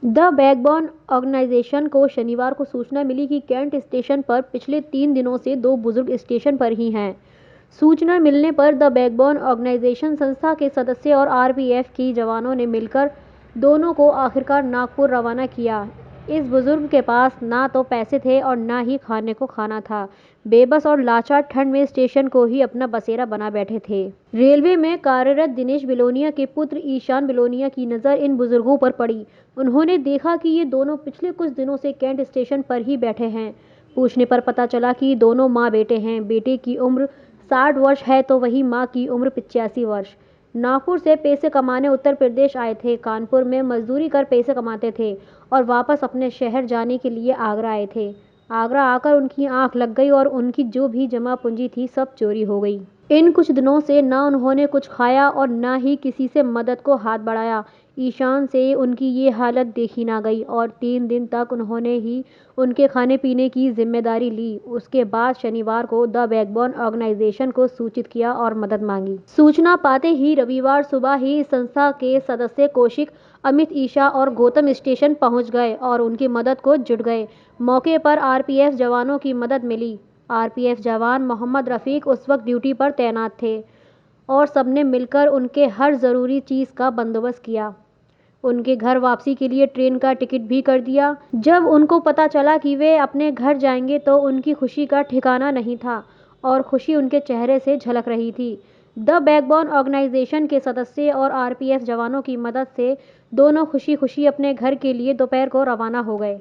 The backbone organisation को शनिवार को सूचना मिली कि कैंट स्टेशन पर पिछले 3 दिनों से 2 बुजुर्ग स्टेशन पर ही हैं। सूचना मिलने पर द बैकबोन ऑर्गेनाइजेशन संस्था के सदस्य और आरपीएफ की जवानों ने मिलकर दोनों को आखिरकार नागपुर रवाना किया। इस बुजुर्ग के पास ना तो पैसे थे और ना ही खाने को खाना था। बेबस और लाचार ठंड में स्टेशन को ही अपना बसेरा बना बैठे थे। रेलवे में कार्यरत दिनेश बिलोनिया के पुत्र ईशान बिलोनिया की नज़र इन बुजुर्गों पर पड़ी। उन्होंने देखा कि ये दोनों पिछले कुछ दिनों से कैंट स्टेशन पर ही बैठे हैं। पूछने पर पता चला कि दोनों माँ बेटे हैं। बेटे की उम्र 60 वर्ष है तो वही माँ की उम्र 85 वर्ष। नागपुर से पैसे कमाने उत्तर प्रदेश आए थे। कानपुर में मजदूरी कर पैसे कमाते थे और वापस अपने शहर जाने के लिए आगरा आए थे। आगरा आकर उनकी आंख लग गई और उनकी जो भी जमा पूंजी थी सब चोरी हो गई। इन कुछ दिनों से ना उन्होंने कुछ खाया और ना ही किसी से मदद को हाथ बढ़ाया। ईशान से उनकी ये हालत देखी ना गई और 3 दिन तक उन्होंने ही उनके खाने पीने की जिम्मेदारी ली। उसके बाद शनिवार को द बैकबोन ऑर्गेनाइजेशन को सूचित किया और मदद मांगी। सूचना पाते ही रविवार सुबह ही संस्था के सदस्य कौशिक, अमित, ईशा और गौतम स्टेशन पहुंच गए और उनकी मदद को जुट गए। मौके पर आरपीएफ जवानों की मदद मिली। आरपीएफ जवान मोहम्मद रफीक उस वक्त ड्यूटी पर तैनात थे और सबने मिलकर उनके हर ज़रूरी चीज़ का बंदोबस्त किया। उनके घर वापसी के लिए ट्रेन का टिकट भी कर दिया। जब उनको पता चला कि वे अपने घर जाएंगे तो उनकी खुशी का ठिकाना नहीं था और खुशी उनके चेहरे से झलक रही थी। द बैकबोन ऑर्गेनाइजेशन के सदस्य और आरपीएफ जवानों की मदद से दोनों खुशी खुशी अपने घर के लिए दोपहर को रवाना हो गए।